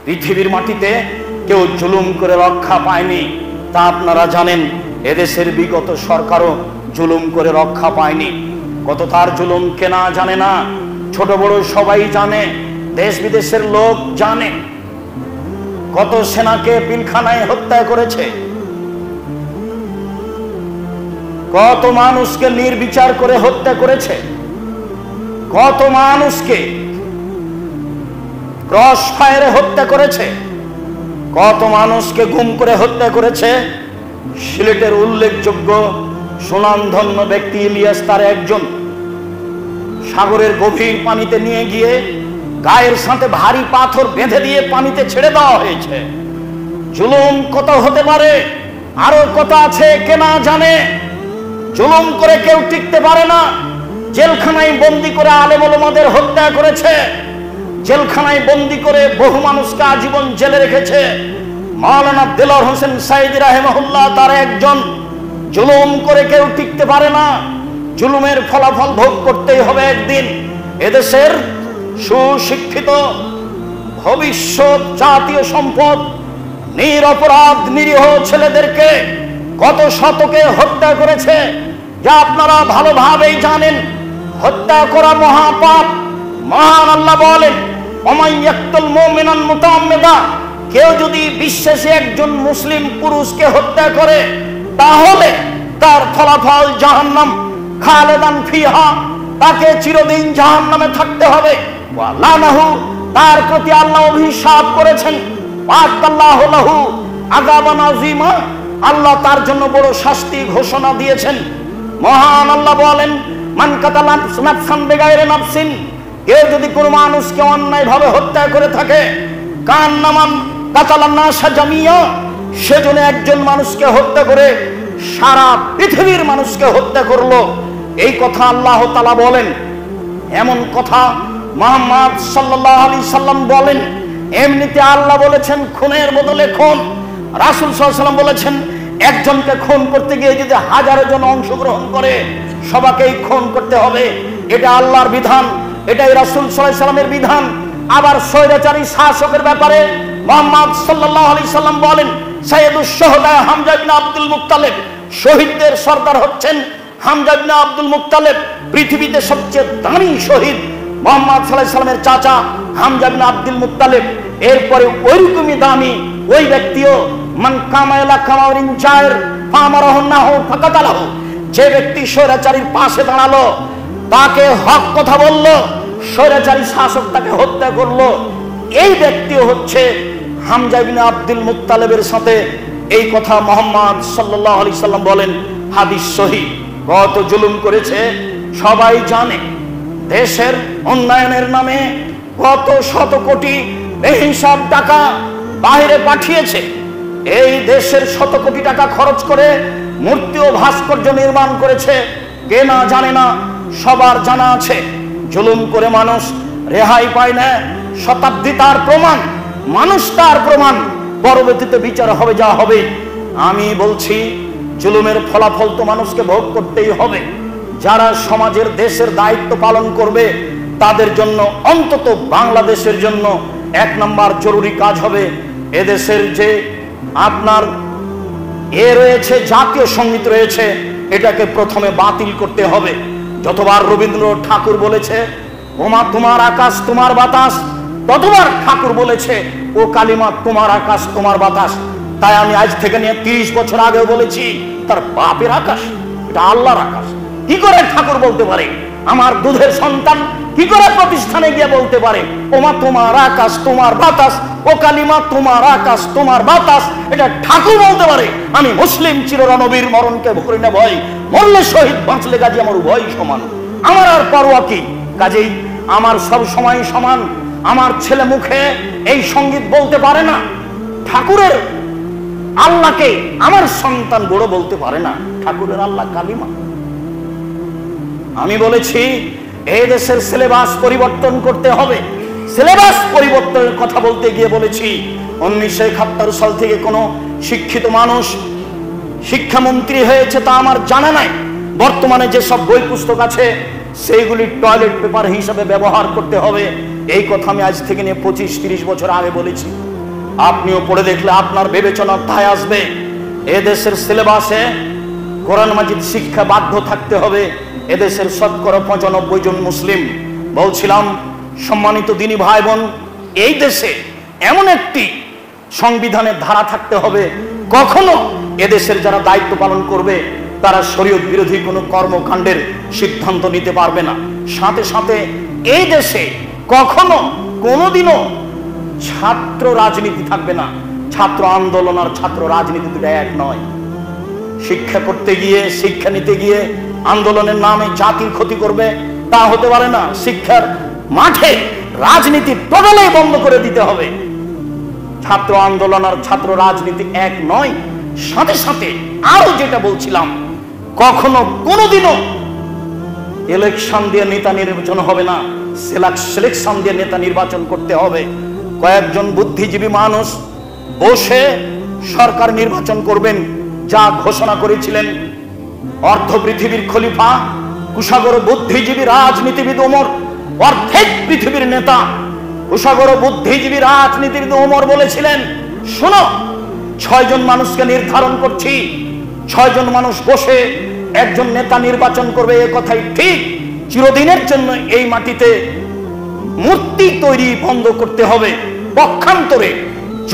পৃথিবীর মাটিতে কেউ জুলুম করে রক্ষা পায়নি, তা আপনারা জানেন। এদেশের বিগত সরকারও জুলুম করে রক্ষা পায়নি। কত তার জুলুম কেনা জানে না, ছোট বড় সবাই জানে, দেশ বিদেশের লোক জানে। কত সেনাকে পিলখানায় হত্যা করেছে, কত মানুষকে নির্বিচার করে হত্যা করেছে, কত মানুষকে ক্রস ফায়ারে হত্যা করেছে, কত মানুষকে গুম করে হত্যা করেছে। সিলেটের উল্লেখযোগ্য সুনামধন্য ব্যক্তি ইলিয়াস তার একজন। সাগরের গভীর পানিতে নিয়ে গিয়ে গায়ের সাথে ভারী পাথর বেঁধে দিয়ে পানিতে ছেড়ে দেওয়া হয়েছে। জুলুম কত হতে পারে, আরো কত আছে কে না জানে। জুলুম করে কেউ টিকতে পারে না। জেলখানায় বন্দি করে আলেম ওলামাদের হত্যা করেছে, জেলখানায় বন্দি করে বহু মানুষকে আজীবন জেলে রেখেছে। মাওলানা দেলোয়ার হোসেন সাইদি রাহিমাহুল্লাহ তার একজন। জুলুম করে কেউ টিকতে পারে না, জুলুমের ফলাফল ভোগ করতেই হবে একদিন। এদেশের সুশিক্ষিত ভবিষ্যৎ জাতীয় সম্পদ নিরপরাধ নিরীহ ছেলেদেরকে কত শতকে হত্যা করেছে, যা আপনারা ভালোভাবেই জানেন। হত্যা করা মহাপাপ। মহান আল্লাহ বলেন, ওমান ইয়াকতুল মুমিনান মুতাআম্মিদা, কেউ যদি বিশ্বাসী একজন মুসলিম পুরুষকে হত্যা করে তাহলে তার ফলাফল জাহান্নাম, খালেদান ফিহা, তাকে চিরদিন জাহান্নামে থাকতে হবে। ওয়া লানাহু, তার প্রতি আল্লাহ অভিশাপ করেছেন। ওয়াদাল্লাহু লাহু আযাবান আযীমা, আল্লাহ তার জন্য বড় শাস্তি ঘোষণা দিয়েছেন। মহান আল্লাহ বলেন, মান কাতালা নাফসান বিগাইরি নাফসিন, কেউ যদি কোনো মানুষকে অন্যায়ভাবে হত্যা করে থাকে, কান্নামান কাতালান নাসা জামিয়া, সেজন্য একজন মানুষকে হত্যা করে সারা পৃথিবীর মানুষকে হত্যা করলো। এই কথা আল্লাহ তাআলা বলেন। এমন কথা মুহাম্মদ সাল্লাল্লাহু আলাইহি সাল্লাম বলেন। এমনিতে আল্লাহ বলেছেন খুনের বদলে খুন। রাসূল সাল্লাল্লাহু আলাইহি সাল্লাম বলেছেন একজনকে খুন করতে গিয়ে যদি হাজারো জন অংশগ্রহণ করে সবাইকেই খুন করতে হবে। এটা আল্লাহর বিধান, এটাই রাসূল সাল্লাল্লাহু আলাইহি সাল্লামের বিধান। আবার স্বৈরাচারী শাসকের ব্যাপারে মুহাম্মদ সাল্লাল্লাহু আলাইহি সাল্লাম বলেন, সাইয়্যিদুশ শুহাদা হামজা ইবনে আব্দুল মুত্তালিব, শহীদদের সর্দার হচ্ছেন হামজা ইবনে আব্দুল মুত্তালিব। পৃথিবীতে সবচেয়ে দামি শহীদ মুহাম্মদ সাল্লাল্লাহু আলাইহি সাল্লামের চাচা হামজা ইবনে আব্দুল মুত্তালিব। এরপরে ওইরকমই দামি ওই ব্যক্তিও মান কামাইলা কামাউরিন জায়ের ফামারাহুন্নাহু ফাকাতালাহু, যে ব্যক্তি স্বৈরাচারীর পাশে দাঁড়ালো, তাকে হক কথা বলল, স্বৈরাচারী শাসক তাকে হত্যা করলো, এই ব্যক্তিও হচ্ছে হামজা ইবনে আব্দুল মুত্তালিবের সাথে। এই কথা মুহাম্মদ সাল্লাল্লাহু আলাইহি সাল্লাম বলেন, হাদিস সহিহ। কত জুলুম করেছে সবাই জানে। দেশের উন্নয়নের নামে কত শত কোটি বেহিসাব টাকা বাইরে পাঠিয়েছে। এই দেশের শত কোটি টাকা খরচ করে মূর্তি ও ভাস্কর্য নির্মাণ করেছে, কে না জানে না, সবার জানা আছে। জুলুম করে মানুষ রেহাই পায় না। শতাব্দী তার প্রমাণ, মানুষ তার প্রমাণ। পরবর্তীতে বিচার হবে যা হবে। আমি বলছি জুলুমের ফলাফল তো মানুষকে ভোগ করতেই হবে। যারা সমাজের দেশের দায়িত্ব পালন করবে তাদের জন্য, অন্তত বাংলাদেশের জন্য 1 নম্বর জরুরি কাজ হবে এদেশের যে আপনার রয়েছে জাতীয় সঙ্গীত রয়েছে, এটাকে প্রথমে বাতিল করতে হবে। যতবার রবীন্দ্রনাথ ঠাকুর বলেছে ওমা তোমার আকাশ তোমার বাতাস, ততবার ঠাকুর বলেছে ও কালিমা তোমার আকাশ তোমার বাতাস। তাই আমি আজ থেকে নিয়ে 30 বছর আগে বলেছি তার বাপের আকাশ, এটা আল্লাহর আকাশ। কি করে ঠাকুর বলতে পারে? আমার দুধের সন্তান কি করে প্রতিষ্ঠানে গিয়ে বলতে পারে ওমা তোমার আকাশ তোমার বাতাস, ও কালিমা তোমার আকাশ তোমার বাতাস? এটা ঠাকুর বলতে পারে। আমি মুসলিম, চিরনবীর মরণকে ভরি না ভয়, মরলে শহীদ বাঁচলে গাজী আমার উভয় সমান। আমার আর পরোয়া কি? কাজেই আমার সব সময় সমান। আমার ছেলে মুখে এই সঙ্গীত বলতে পারে না, ঠাকুরের আল্লাহকে আমার সন্তান বড় বলতে পারে না, ঠাকুরের আল্লাহ কালিমা। আমি বলেছি এই দেশের সিলেবাস পরিবর্তন করতে হবে। সিলেবাস পরিবর্তনের কথা বলতে গিয়ে বলেছি 1971 সাল থেকে কোনো শিক্ষিত মানুষ শিক্ষামন্ত্রী হয়েছে তা আমার জানা নাই। বর্তমানে যে সব বই পুস্তক আছে সেইগুলি টয়লেট পেপার হিসাবে ব্যবহার করতে হবে। এই কথা আমি আজ থেকে নিয়ে 25-30 বছর আগে বলেছি। আপনিও পড়ে দেখলে আপনার বিবেচনার ধায় আসবে। এদেশের সিলেবাসে কোরআন মাজিদ শিক্ষা বাধ্য থাকতে হবে। এদেশের 95% জন মুসলিম। বলছিলাম সম্মানিত দিনী ভাই বোন, এই দেশে এমন একটি সংবিধানের ধারা থাকতে হবে, কখনো এদেশের যারা দায়িত্ব পালন করবে তারা শরীয়ত বিরোধী কোনো কর্মকাণ্ডের সিদ্ধান্ত নিতে পারবে না। সাথে সাথে এই দেশে কখনো কোনোদিনও ছাত্র রাজনীতি থাকবে না। ছাত্র আন্দোলন আর ছাত্র রাজনীতি দুটো এক নয়। শিক্ষা করতে গিয়ে, শিক্ষা নিতে গিয়ে আন্দোলনের নামে জাতির ক্ষতি করবে, তা হতে পারে না। শিক্ষার মাঠে রাজনীতি টোটালি বন্ধ করে দিতে হবে। ছাত্র আন্দোলন আর ছাত্র রাজনীতি এক নয়। সাথে সাথে আরো যেটা বলছিলাম, কখনো কোনোদিনও ইলেকশন দিয়ে নেতা নির্বাচন হবে না, সিলেকশন দিয়ে নেতা নির্বাচন করতে হবে। কয়েকজন বুদ্ধিজীবী মানুষ বসে সরকার নির্বাচন করবেন, যা ঘোষণা করেছিলেন অর্ধ পৃথিবীর খলিফা, কুশাগর বুদ্ধিজীবী রাজনীতিবিদ ওমর, অর্ধেক পৃথিবীর নেতা কুশাগর বুদ্ধিজীবী রাজনীতিবিদ ওমর বলেছিলেন, শোনো, 6 জন মানুষকে নির্ধারণ করছি, 6 জন মানুষ বসে একজন নেতা নির্বাচন করবে। এ কথাই ঠিক। চিরদিনের জন্য এই মাটিতে মূর্তি তৈরি বন্ধ করতে হবে। পক্ষান্তরে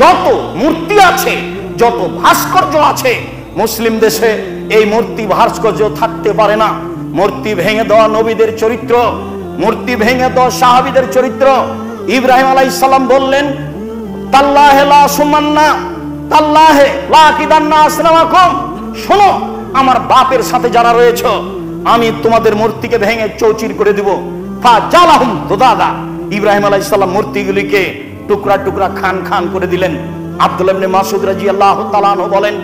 যত মূর্তি আছে, যত ভাস্কর্য আছে, মুসলিম দেশে এই মূর্তি ভাস্কর্য থাকতে পারে না। মূর্তি ভেঙে দেওয়া নবীদের চরিত্র, মূর্তি ভেঙে দেওয়া সাহাবীদের চরিত্র। ইব্রাহিম আলাইহিস সালাম বললেন, তাল্লাহে লা সুমান্না তাল্লাহে লা কিদান্না আসনামাকুম, শোনো, আমার বাপের সাথে যারা রয়েছে, আমি তোমাদের মূর্তিকে ভেঙে চৌচির করে দিব। ফাজালাহুম দুদাদা, ইব্রাহিম আলাইহিস সালাম মূর্তিগুলিকে টুকরা টুকরা খান খান করে দিলেন। আব্দুল্লাহ ইবনে মাসউদ রাদিয়াল্লাহু তাআলা আনহু বলেন,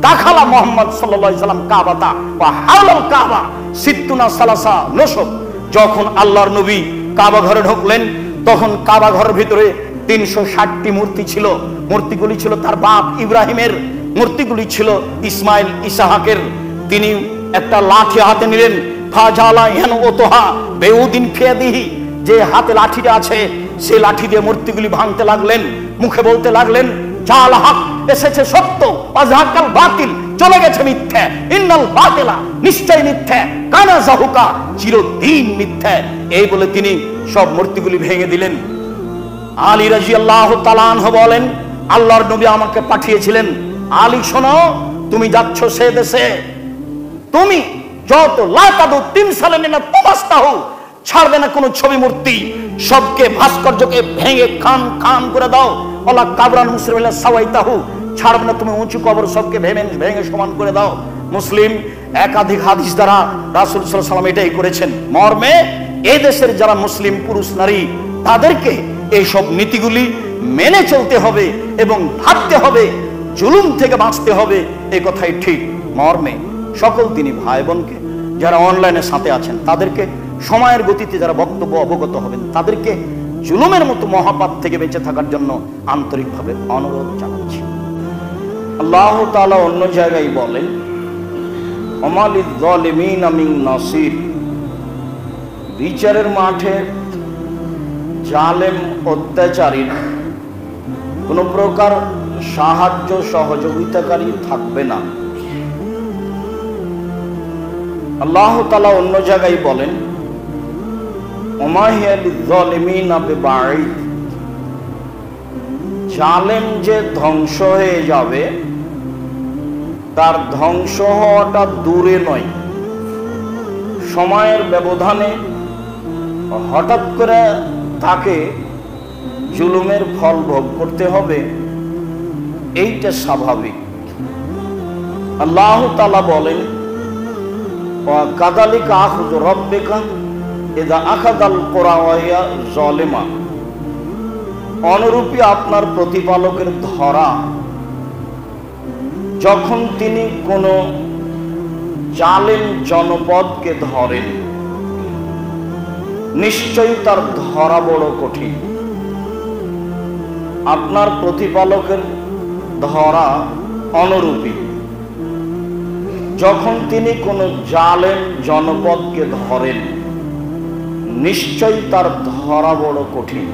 দাখালা মুহাম্মদ সাল্লাল্লাহু আলাইহি ওয়াসাল্লাম কাবাতা ওয়া হাওলাল কাবা সিত্তুনা সালাসা নসব। যখন আল্লাহর নবী কাবা ঘরে ঢুকলেন, তখন কাবা ঘরের ভিতরে 360টি মূর্তি ছিল। মূর্তিগুলি ছিল তার বাপ ইব্রাহিমের, মূর্তিগুলি ছিল ইসমাইল ইসাহাকের। তিনি একটা লাঠি হাতে নিলেন, ফাজালা ইয়ানওতহা বেউদিন ফিয়াদিহি, যে হাতে লাঠিটা আছে সেই লাঠি দিয়ে মূর্তিগুলি ভাঙতে লাগলেন। মুখে বলতে লাগলেন, জাল হক, এসেছে সত্য, আযহাকাল বাতিল, চলে গেছে মিথ্যা, ইন্নাল বাতিলা, নিশ্চয় মিথ্যা, কানা যাহুকা, চিরদিন মিথ্যা। এই বলে তিনি সব মূর্তিগুলি ভেঙে দিলেন। আলী রাদিয়াল্লাহু তাআলা আনহু বলেন, আল্লাহর নবী আমাকে পাঠিয়েছিলেন, আলী শোনো, তুমি যাচ্ছ সে দেশে, তুমি যত লাতাদু তিমসালানিনা তুমাস্তাহু, ছাড়বে না কোনো ছবি মূর্তি, সবকে ভাস্কর্যকে ভেঙে খান খান করে দাও। ওয়ালা কাবরান মুসলিমিনা সাওয়াইতাহু, ছাড়বে না তুমি উঁচু কবর, সবকে ভেঙে সমান করে দাও। মুসলিম একাধিক হাদিস দ্বারা রাসূল সাল্লাল্লাহু আলাইহি ওয়াসাল্লাম এটাই করেছেন। মর্মে এই দেশের যারা মুসলিম পুরুষ নারী, তাদেরকে এই সব নীতিগুলি মেনে চলতে হবে এবং ভাবতে হবে, জুলুম থেকে বাঁচতে হবে। এই কথাই ঠিক। মর্মে সকল দিনী ভাই বোনকে যারা অনলাইনের সাথে আছেন, তাদেরকে সময়ের গতিতে যারা বক্তব্য অবগত হবেন, তাদেরকে জুলুমের মতো মহাপাপ থেকে বেঁচে থাকার জন্য আন্তরিকভাবে অনুরোধ জানাচ্ছি। আল্লাহ তাআলা অন্য জায়গায় বলেন, ওমা লিয-যালিমিনা মিন নাসির, বিচারের মাঠে জালেম অত্যাচারীর কোন প্রকার সাহায্য সহযোগিতাকারী থাকবে না। আল্লাহ তাআলা অন্য জায়গায় বলেন, ওমা হিয়া লিয-যালিমিনা বিবাঈদ, জালেম যে ধ্বংস হয়ে যাবে, তার ধ্বংস হওয়াটা দূরে নয়, সময়ের ব্যবধানে হঠাৎ করে তাকে জুলুমের ফল ভোগ করতে হবে, এইটা স্বাভাবিক। আল্লাহ তাআলা বলেন, ওয়া কাযালিকা আখযু রাব্বিকা ইযা আখাযাল কুরা ওয়া হিয়া যালিমা, অনুরূপী আপনার প্রতিপালকের ধরা যখন তিনি কোন জালেম জনপদকে ধরেন, নিশ্চয়ই তার ধরা বড় কঠিন। আপনার প্রতিপালকের ধরা অনুরূপী, যখন তিনি কোন জালেম জনপদকে ধরেন, নিশ্চয়ই তার ধরা বড় কঠিন।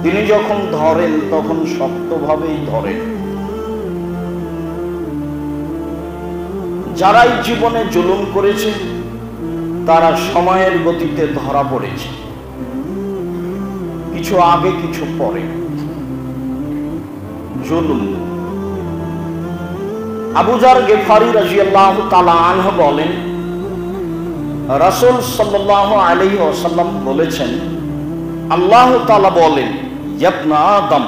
তিনি যখন ধরেন তখন শক্তভাবেই ধরেন। যারাই জীবনে জুলুম করেছে তারা সময়ের গতিতে ধরা পড়েছে, কিছু আগে কিছু পরে। জুলুম। আবু যার গিফারি রাদিয়াল্লাহু তাআলা আনহু বলেন, রাসূল সাল্লাল্লাহু আলাইহি ওয়াসাল্লাম বলেছেন, আল্লাহ তাআলা বলেন, ইবনা আদম,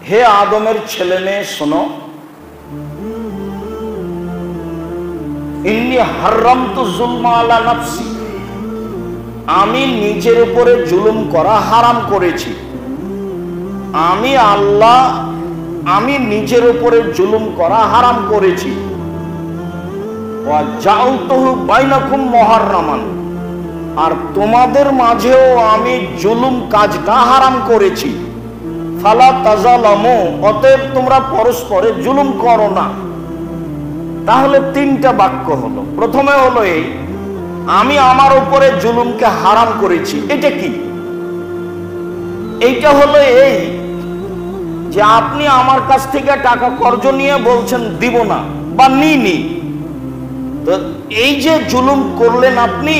হে আদমের ছেলে মেয়ে শোনো, ইন্নী হারামতু যুলমা আলা নাফসি, আমি নিজের উপরে জুলুম করা হারাম করেছি। আমি আল্লাহ, আমি নিজের উপরে জুলুম করা হারাম করেছি। ওয়া জাআলতুহু বাইনাকুম মুহাররামান, আর তোমাদের মাঝেও আমি জুলুম কাজটা হারাম করেছি। ফালা তাজালামু, অতএব তোমরা পরস্পরে জুলুম করো না। তাহলে তিনটা বাক্য হলো। প্রথমে হলো এই, আমি আমার উপরে জুলুমকে হারাম করেছি। এটা কি? এইটা হলো এই যে আপনি আমার কাছ থেকে টাকা কর্জ নিয়ে বলছেন দিব না বা নিইনি, তো এই যে জুলুম করলেন আপনি,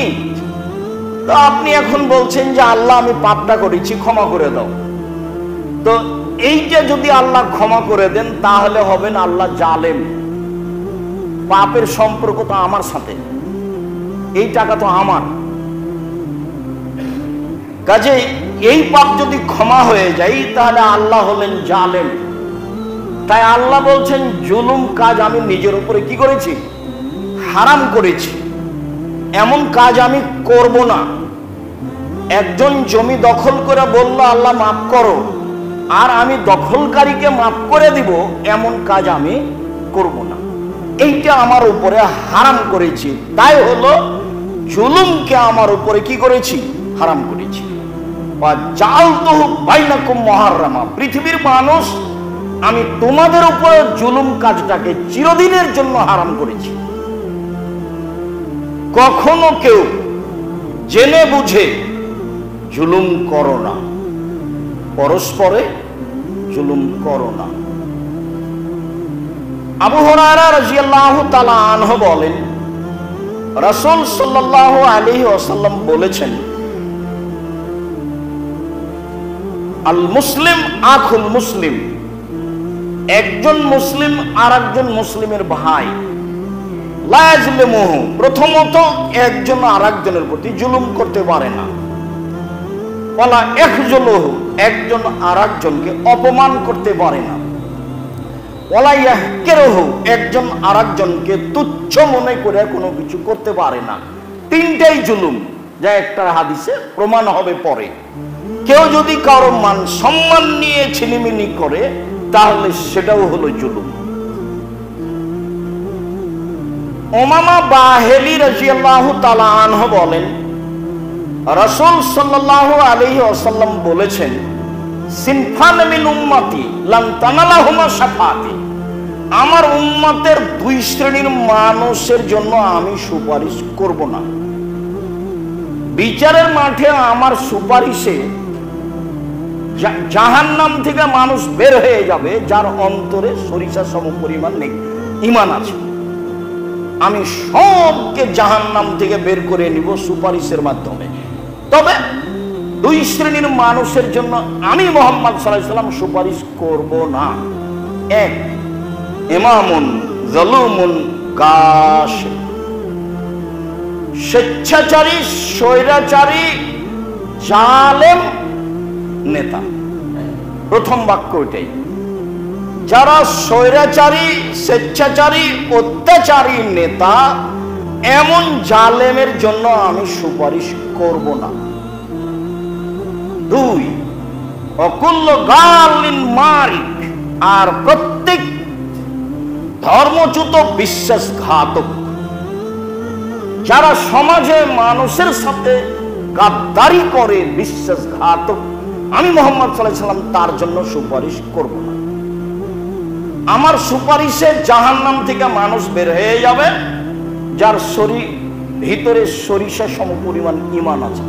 তো আপনি এখন বলছেন যে আল্লাহ আমি পাপটা করেছি, ক্ষমা করে দাও। তো এইটা যদি আল্লাহ ক্ষমা করে দেন তাহলে হবেন আল্লাহ জালেম। পাপের সম্পর্ক তো আমার সাথে, এই টাকা তো আমার। কাজেই এই পাপ যদি ক্ষমা হয়ে যায় তাহলে আল্লাহ হলেন জালেম। তাই আল্লাহ বলছেন জুলুম কাজ আমি নিজের উপরে কি করেছি? হারাম করেছি। এমন কাজ আমি করব না। একজন জমি দখল করে বলল আল্লাহ মাফ করো, আর আমি দখলকারীকে মাফ করে দিব, এমন কাজ আমি করব না। এইটা আমার উপরে হারাম করেছি। তাই হলো জুলুমকে আমার উপরে কি করেছি? হারাম করেছি। বা জাআলতুহু বাইনাকুম মুহাররামা, পৃথিবীর মানুষ, আমি তোমাদের উপরে জুলুম কাজটাকে চিরদিনের জন্য হারাম করেছি। কখনো কেউ জেনে বুঝে জুলুম করো না, পরস্পরে জুলুম করো না। আবু হুরায়রা রাদিয়াল্লাহু তাআলা আনহু বলেন, রাসূল সাল্লাল্লাহু আলাইহি ওয়াসাল্লাম বলেছেন, আল মুসলিম আখুল মুসলিম, একজন মুসলিম আর একজন মুসলিমের ভাই। লা ইয়াজলিমুহু, প্রথমত একজন আর একজনের প্রতি জুলুম করতে পারে না। ওয়ালা ইয়াখজুলুহু, একজন আর একজনকে অপমান করতে পারে না। ওয়ালা ইয়াহকিরুহু, একজন আর একজনকে তুচ্ছ মনে করে কোনো কিছু করতে পারে না। তিনটাই জুলুম, যা একটা হাদিসে প্রমাণ হবে পরে। কেউ যদি কারো মান সম্মান নিয়ে ছিনিমিনি করে তাহলে সেটাও হলো জুলুম। উমামা বাহিলি রাদিয়াল্লাহু তাআলা আনহু বলেন, রাসূল সাল্লাল্লাহু আলাইহি ওয়াসাল্লাম বলেছেন, সিনফান মিন উম্মতি লান তানালাহুমা শাফাআতি, আমার উম্মতের দুই শ্রেণীর মানুষের জন্য আমি সুপারিশ করব না। বিচারের মাঠে আমার সুপারিশে জাহান্নাম থেকে মানুষ বের হয়ে যাবে যার অন্তরে সরিষা সম পরিমাণ নেই ঈমান আছে। আমি সবকে জাহান্নাম থেকে বের করে নিব সুপারিশের মাধ্যমে। তবে দুই শ্রেণীর মানুষের জন্য আমি মুহাম্মদ সাল্লাল্লাহু আলাইহি ওয়াসাল্লাম সুপারিশ করব না। এক, ইমামুন যালুমুন গাশিব, স্বেচ্ছাচারী স্বৈরাচারী জালেম নেতা। প্রথম বাক্য এটাই, যারা স্বৈরাচারী স্বেচ্ছাচারী অত্যাচারী নেতা, এমন জালেমের জন্য আমি সুপারিশ করব না। দুই, অকুল্ল গালিন মারিক, আর প্রত্যেক ধর্মচ্যুত বিশ্বাসঘাতক, যারা সমাজে মানুষের সাথে গাদ্দারি করে, বিশ্বাসঘাতক, আমি মুহাম্মদ সাল্লাল্লাহু আলাইহি ওয়াসাল্লাম তার জন্য সুপারিশ করব না। আমার সুপারিশে জাহান্নাম থেকে মানুষ বের হয়ে যাবে যার ভিতরে সরিষা সম পরিমাণ ঈমান আছে,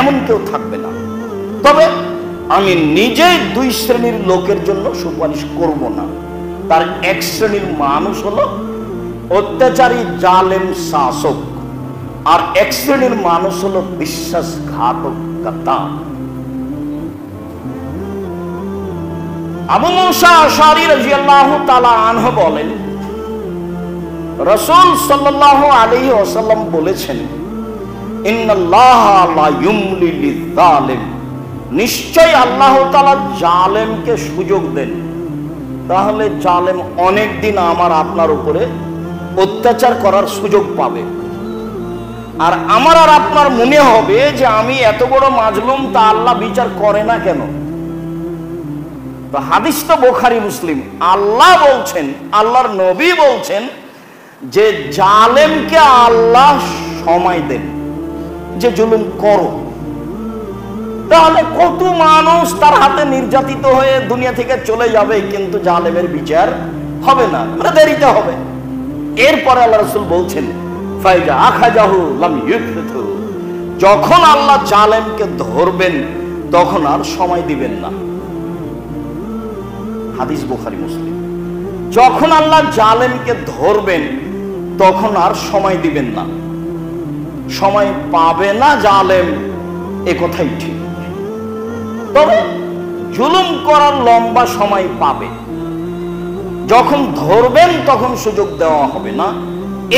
এমন কেউ থাকবে না। তবে আমি নিজেই দুই শ্রেণীর লোকের জন্য সুপারিশ করব না। তার এক শ্রেণীর মানুষ হলো অত্যাচারী জালেম শাসক, আর এক শ্রেণীর মানুষ হলো বিশ্বাসঘাতক গাদ্দার। আবু মুসা আশআরী রাদিয়াল্লাহু তাআলা আনহু বলেন, রাসূল সাল্লাল্লাহু আলাইহি ওয়াসাল্লাম বলেছেন, ইন্নাল্লাহা লা ইউমলি লিয-যালিম, নিশ্চয় আল্লাহ তাআলা জালেমকে সুযোগ দেন। তাহলে জালেম অনেক দিন আমার আপনার উপরে অত্যাচার করার সুযোগ পাবে, আর আমার আর আপনার মনে হবে যে আমি এত বড় মাজলুম, তা আল্লাহ বিচার করে না কেন? তো হাদিস তো বুখারী মুসলিম। আল্লাহ বলছেন, আল্লাহর নবী বলছেন যে জালেমকে আল্লাহ সময় দেন যে জুলুম করো। তাহলে কত মানুষ তার হাতে নির্যাতিত হয়ে দুনিয়া থেকে চলে যাবে, কিন্তু জালেমের বিচার হবে না, মানে দেরিতে হবে। এরপরে আল্লাহ রাসূল বলছেন, ফাইজা আখাযাহু লাম ইউফিতু, যখন আল্লাহ জালেমকে ধরবেন তখন আর সময় দিবেন না। হাদিস বুখারী মুসলিম। যখন আল্লাহ জালেমকে ধরবেন তখন আর সময় দিবেন না, সময় পাবে না জালেম, এ কথাই ঠিক। তবে জুলুম করার লম্বা সময় পাবে, যখন ধরবেন তখন সুযোগ দেওয়া হবে না।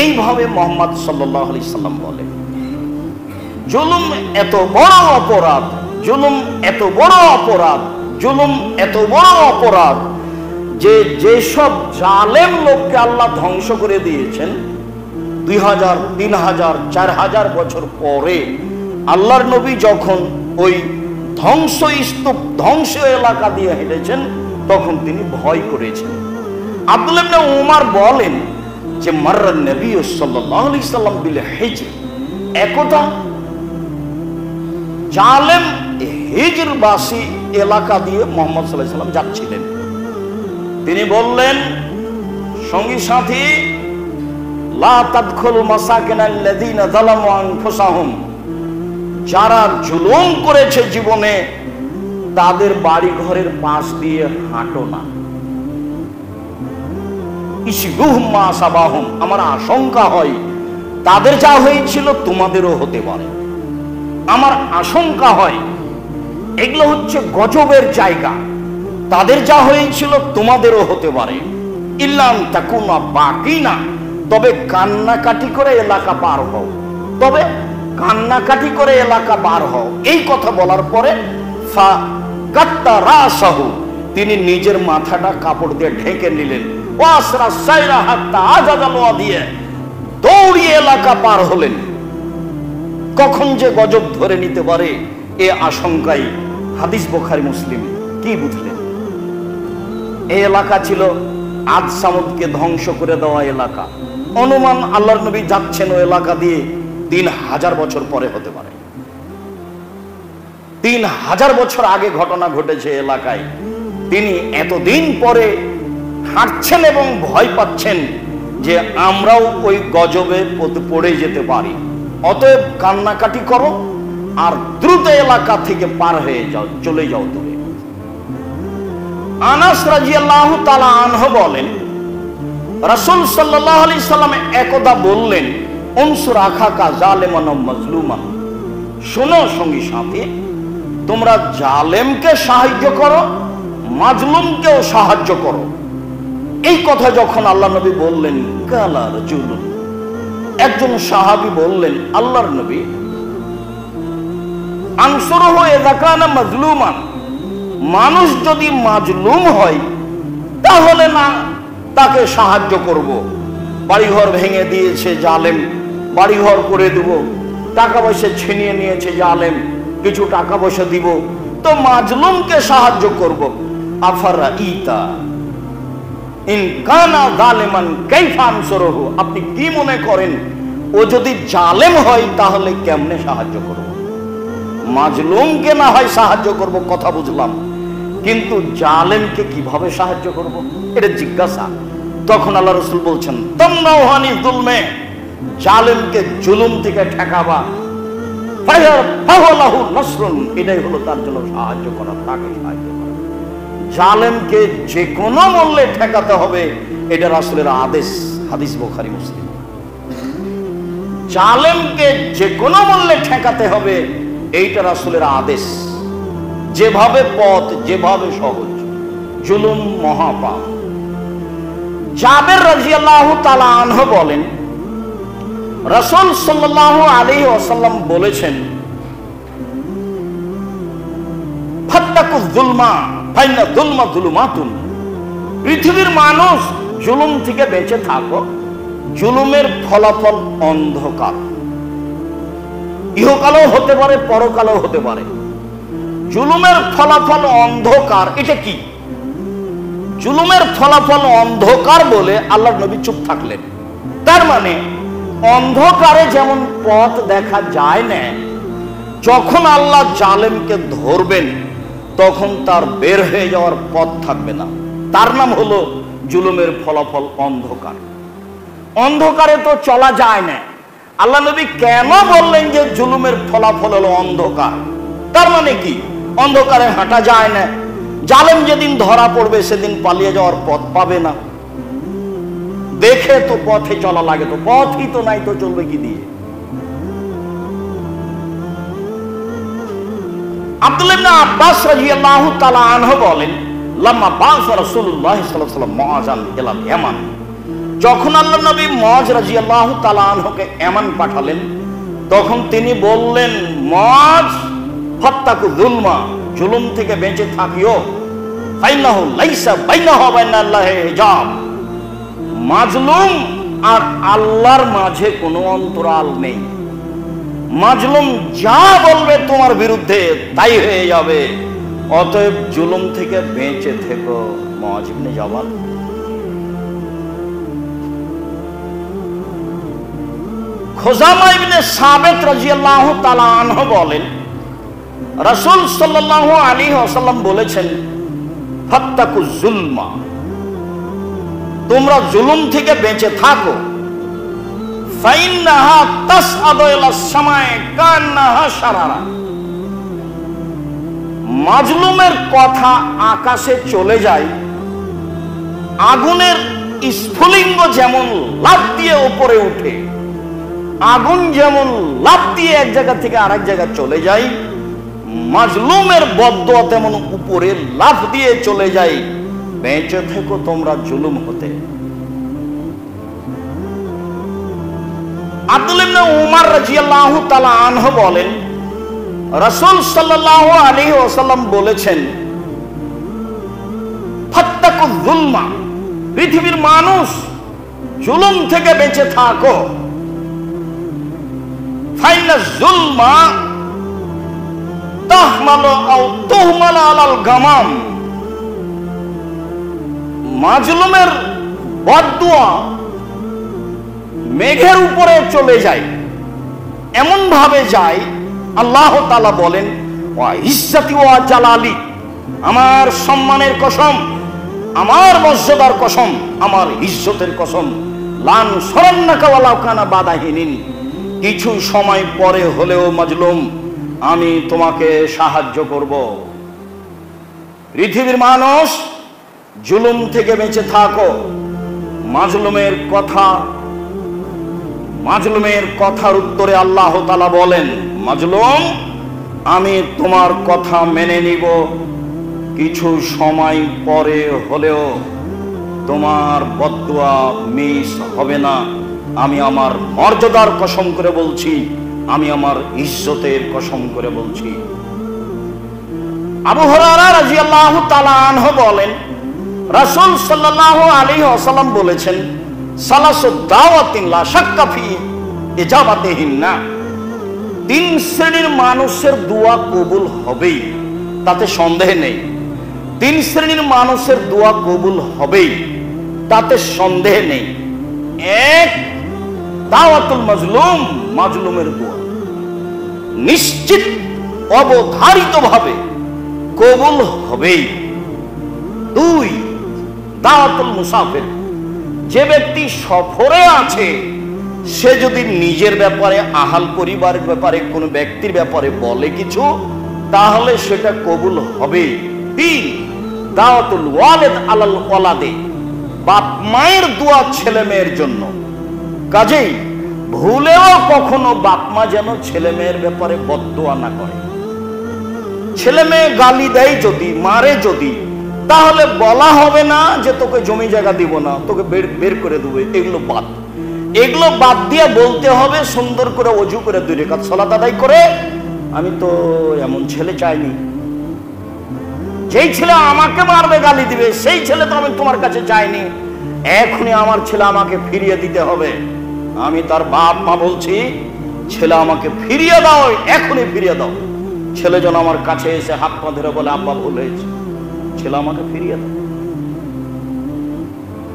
এইভাবে মুহাম্মদ সাল্লাল্লাহু আলাইহি সাল্লাম বলেন, জুলুম এত বড় অপরাধ, জুলুম এত বড় অপরাধ, জুলুম এত বড় অপরাধ যে যেসব জালেম লোককে আল্লাহ ধ্বংস করে দিয়েছেন 2000, 3000, 4000 বছর পরে আল্লাহর নবী যখন ওই ধ্বংসস্তূপ, ধ্বংস এলাকা দিয়ে হেঁটেছেন, তখন তিনি ভয় করেছেন। আব্দুল্লাহ ইবনে উমর বলেন যে মাররান নবী সাল্লাল্লাহু আলাইহি সাল্লাম বিল হিজর, একদা জালেম হিজরবাসী এলাকা দিয়ে মুহাম্মদ সাল্লাল্লাহু আলাইহি সাল্লাম যাচ্ছিলেন। তিনি বললেন, সঙ্গী সাথী, লা তাদখুল মাসাকিনাল্লাযীনা যালামু আনফুসাহুম, যারা জুলুম করেছে জীবনে তাদের বাড়ি ঘরের পাশ দিয়ে হাঁটো না। ইসবুহুম মা সাবাহুম, আমার আশঙ্কা হয় তাদের যা হয়েছিল তোমাদেরও হতে পারে। আমার আশঙ্কা হয় এগুলো হচ্ছে গজবের জায়গা, তাদের যা হয়েছিল তোমাদেরও হতে পারে। ইল্লাম তাকুনা বাকিনা, তবে কান্নাকাটি করে এলাকা পার হও, তবে কান্নাকাটি করে এলাকা পার হও। এই কথা বলার পরে ফাগাত্তা রাসাহু, তিনি নিজের মাথাটা কাপড় দিয়ে ঢেকে নিলেন। ওয়াসরা সাইরা হাত্তা আজাদাল ওয়াদিয়া, দৌড়িয়ে এলাকা পার হলেন। কখন যে গজব ধরে নিতে পারে এ আশঙ্কায় হাদিস বুখারী মুসলিম। কি বুঝলেন? এই এলাকা ছিল আদ সামুদকে ধ্বংস করে দেওয়া এলাকা। অনুমান আল্লাহর নবী যাচ্ছেন ওই এলাকা দিয়ে 3000 বছর পরে হতে পারে। 3000 বছর আগে ঘটনা ঘটেছে এলাকায়। তিনি এতদিন পরে হাঁটছেন এবং ভয় পাচ্ছেন যে আমরাও ওই গজবে পড়ে যেতে পারি। অতএব কান্নাকাটি করো আর দ্রুত এলাকা থেকে পার হয়ে যাও, চলে যাও দূরে। আনাস রাদিয়াল্লাহু তাআলা আনহু বলেন, রাসূল সাল্লাল্লাহু আলাইহি সাল্লাম একদা বললেন, উনসুর আখাকা জালিমান ওয়া মাজলুমান, শোনো সঙ্গী সাথী, তোমরা জালেমকে সাহায্য করো, মাজলুমকেও সাহায্য করো। এই কথা যখন আল্লাহ নবী বললেন, কালা রাজুলুন, একজন সাহাবী বললেন, আল্লাহর নবী, আনসুরহু ইযা কানা মাজলুমান, মানুষ যদি মাজলুম হয় তাহলে না তাকে সাহায্য করব। বাড়িঘর ভেঙে দিয়েছে জালেম, বাড়িঘর করে দেব। টাকা পয়সা ছিনিয়ে নিয়েছে জালেম, কিছু টাকা পয়সা দিব, তো মাজলুমকে সাহায্য করব। আফারা ইতা ইন কানা জালিমান কাইফা আনসুরহু, আপনি কি মনে করেন ও যদি জালেম হয় তাহলে কেমনে সাহায্য করব? মাজলুমকে না হয় সাহায্য করব, কথা বুঝলাম, কিন্তু জালেমকে কিভাবে সাহায্য করব এটা জিজ্ঞাসা। তখন আল্লাহ রাসূল বলছেন, তামনাউহানি যুলমে, জালেমকে জুলুম থেকে ঠেকাবা। এটাই হলো তার জন্য সাহায্য করা, তাকে সাহায্য করা। জালেমকে যে কোনো মূল্যে ঠেকাতে হবে, এটা রাসূলের আদেশ, হাদিস বুখারী মুসলিম। জালেমকে যে কোনো মূল্যে ঠেকাতে হবে, এইটা রাসূলের আদেশ। যেভাবে পথ, যেভাবে সহজ। জুলুম মহাপাপ। জাবের রাদিয়াল্লাহু তাআলা আনহু বলেন, রাসূল সাল্লাল্লাহু আলাইহি ওয়াসাল্লাম বলেছেন, ফাত্তাকুয যুলমা ফাইন্না যুলমা যুলুমাতুন। পৃথিবীর মানুষ, জুলুম থেকে বেঁচে থাকো, জুলুমের ফলাফল অন্ধকার। ইহকালও হতে পারে, পরকালও হতে পারে। জুলুমের ফলাফল অন্ধকার। এটা কি? জুলুমের ফলাফল অন্ধকার বলে আল্লাহর নবী চুপ থাকলেন। তার মানে অন্ধকারে যেমন পথ দেখা যায় না, যখন আল্লাহ জালেমকে ধরবেন তখন তার বের হয়ে যাওয়ার পথ থাকবে না। তার নাম হলো জুলুমের ফলাফল অন্ধকার। অন্ধকারে তো চলা যায় না। আল্লাহ নবী কেন বললেন যে জুলুমের ফলাফল হলো অন্ধকার? তার মানে কি? অন্ধকারে হাঁটা যায় না। জালেম যেদিন ধরা পড়বে সেদিন পালিয়ে যাওয়ার পথ পাবে না। দেখে তো পথে চলা লাগে, তো পথই তো নাই, তো চলবে কি দিয়ে? আব্দুল্লাহ ইবনে আব্বাস রাদিয়াল্লাহু তাআলা আনহু বলেন, লাম্মা বা'আসা রাসূলুল্লাহ সাল্লাল্লাহু আলাইহি ওয়াসাল্লাম মুআযান ইলাল ইয়ামান। যখন আল্লাহর নবী মুআয রাদিয়াল্লাহু তাআলা আনহুকে ইয়ামান পাঠালেন, তখন তিনি বললেন, মুআয, ফাত্তাকু যুলমা, জুলুম থেকে বেঁচে থাকিও। ফাইন্নাহু লাইসা বাইনাহু ওয়া বাইনাল্লাহি হিজাব। মাজলুম আর আল্লাহর মাঝে কোনো অন্তরাল নেই। মাজলুম যা বলবে তোমার বিরুদ্ধে তাই হয়ে যাবে। অতএব জুলুম থেকে বেঁচে থেকো। মুআয ইবনে জাবাল। খুজামা ইবনে সাবিত রাদিয়াল্লাহু তাআলা আনহু বলেন, রাসূল সাল্লাল্লাহু আলাইহি ওয়াসাল্লাম বলেছেন, ফাত্তাকু যুলমা, তোমরা জুলুম থেকে বেঁচে থাকো। ফাইন্নাহা তাসআদু ইলাস সামাই কান্নাহা শারারা। মাজলুমের কথা আকাশে চলে যায়, আগুনের স্ফুলিঙ্গ যেমন লাফ দিয়ে উপরে উঠে, আগুন যেমন লাফ দিয়ে এক জায়গা থেকে আরেক জায়গায় চলে যায়, মাজলুমের বদদুয়া তেমন উপরে লাফ দিয়ে চলে যায়। বেঁচে থেকো তোমরা জুলুম হতে। আব্দুল্লাহ ইবনে উমর রাদিয়াল্লাহু তাআলা আনহু বলেন, রাসূল সাল্লাল্লাহু আলাইহি ওয়াসাল্লাম বলেছেন, ফাত্তাকু যুলমা, পৃথিবীর মানুষ জুলুম থেকে বেঁচে থাকো। ফাইন্না যুলমা তাহমালু আও তুহমালু আলাল গামাম। মাজলুমের বদদুয়া মেঘের উপরে চলে যায়, এমন ভাবে যায়, আল্লাহ তাআলা বলেন, ওয়া ইজ্জতি ওয়া জালালি, আমার সম্মানের কসম, আমার মর্যাদার কসম, আমার ইজ্জতের কসম, লান সরান্নাকা ওয়ালাউ কানা বাদাহিনিন, কিছু সময় পরে হলেও মাজলুম আমি তোমাকে সাহায্য করব। পৃথিবীর মানুষ জুলুম থেকে বেঁচে থাকো। মাজলুমের কথার উত্তরে আল্লাহ তাআলা বলেন, মাজলুম, আমি তোমার কথা মেনে নিব, কিছু সময় পরে হলেও তোমার বদদুয়া মিস হবে না। আমি আমার মর্যাদার কসম করে বলছি, আমি আমার ইজ্জতের কসম করে বলছি। আবু হুরায়রা রাদিয়াল্লাহু তাআলা আনহু বলেন, রাসূল সাল্লাল্লাহু আলাইহি ওয়াসাল্লাম বলেছেন, সালাসু দাওয়াতিন লা শাক্কা ফি ইজাবাতিহিন্না। তিন শ্রেণীর মানুষের দোয়া কবুল হবেই, তাতে সন্দেহ নেই। তিন শ্রেণীর মানুষের দোয়া কবুল হবেই, তাতে সন্দেহ নেই। এক, দাওয়াতুল মাজলুম, মাজলুমের দোয়া নিশ্চিত অবধারিতভাবে কবুল হবেই। দুই, দাওয়াতুল মুসাফির, যে ব্যক্তি সফরে আছে সে যদি নিজের ব্যাপারে, আহাল পরিবারের ব্যাপারে, কোনো ব্যক্তির ব্যাপারে বলে কিছু, তাহলে সেটা কবুল হবে। তিন, দাওয়াতুল ওয়ালিদ আলাল ওয়ালাদে, বাপ মায়ের দোয়া ছেলে মেয়ের জন্য। কাজেই ভুলেও কখনো বাপ মা যেন ছেলে মেয়ের ব্যাপারে বদদোয়া না করে। ছেলে মেয়ে গালি দেয় যদি, মারে যদি, তাহলে বলা হবে না যে তোকে জমি জায়গা দিব না, তোকে বের করে দেবে। এগুলো বাদ দিয়ে বলতে হবে সুন্দর করে ওযু করে 2 রাকাত সালাত আদায় করে, আমি তো এমন ছেলে চাইনি। যেই ছেলে আমাকে মারবে, গালি দিবে, সেই ছেলে তো আমি তোমার কাছে চাইনি। এখনই আমার ছেলে আমাকে ফিরিয়ে দিতে হবে। আমি তার বাপ মা বলছি, ছেলে আমাকে ফিরিয়ে দাও, এখনই ফিরিয়ে দাও। ছেলে যেন আমার কাছে এসে হাত পা ধরে বলে, আব্বা ভুল হয়েছে, ছেলে আমাকে ফিরিয়ে দাও।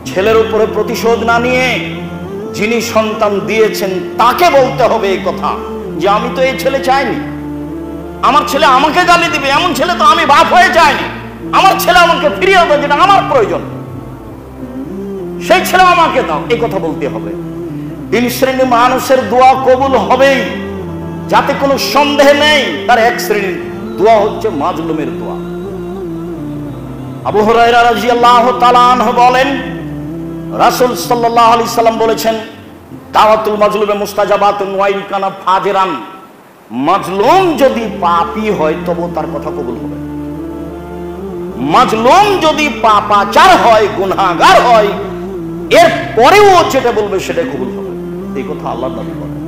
ছেলের উপরে প্রতিশোধ না নিয়ে যিনি সন্তান দিয়েছেন তাকে বলতে হবে এই কথা, যে আমি তো এই ছেলে চাইনি, আমার ছেলে আমাকে গালি দিবে, এমন ছেলে তো আমি বাপ হয়ে চাইনি। আমার ছেলে আমাকে ফিরিয়ে দাও, যেটা আমার প্রয়োজন, সেই ছেলে আমাকে দাও, এই কথা বলতে হবে। 3 শ্রেণীর মানুষের দোয়া কবুল হবেই, যাতে কোনো সন্দেহ নেই। তার 1 শ্রেণীর দোয়া হচ্ছে মাজলুমের দোয়া। আবু হুরায়রা রাদিয়াল্লাহু তাআলা আনহু বলেন, রাসূল সাল্লাল্লাহু আলাইহি সাল্লাম বলেছেন, দাওয়াতুল মাজলুমে মুস্তাজাবাতুন ওয়া ইন কানা ফাজিরান। মাজলুম যদি পাপী হয় তবে তার কথা কবুল হবে। মাজলুম যদি পাপাচার হয়, গুনাহগার হয়, এর পরেও যেটা বলবে সেটা কবুল হবে। এই কথা আল্লাহর নবী বলেন।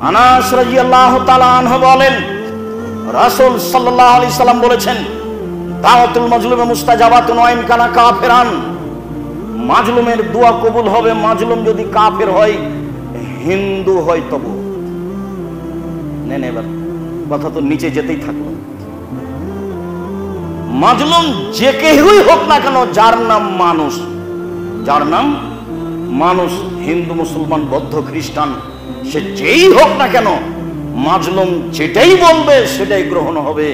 আনাস রাদিয়াল্লাহু তাআলা আনহু বলেন, রাসূল সাল্লাল্লাহু আলাইহি সাল্লাম বলেছেন, দাওয়াতুল মাজলুমে মুস্তাজাবাতুন ওয়া ইন কানা কাফিরান। মাজলুমের দোয়া কবুল হবে, মাজলুম যদি কাফের হয়, হিন্দু হয় তবু। নেন এবার কথা তো নিচে যেতেই থাকলো। মাজলুম যে কেউই হোক না কেন, যার নাম মানুষ, হিন্দু, মুসলমান, বৌদ্ধ, খ্রিস্টান, সে যেই হোক না কেন, মাজলুম যেটাই বলবে সেটাই গ্রহণ হবে।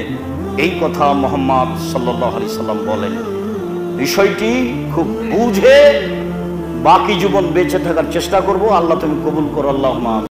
এই কথা মুহাম্মদ সাল্লাল্লাহু আলাইহি সাল্লাম বলেন। বিষয়টি খুব বুঝে বাকি জীবন বেঁচে থাকার চেষ্টা করব। আল্লাহ তুমি কবুল করো, আল্লাহুম্মা।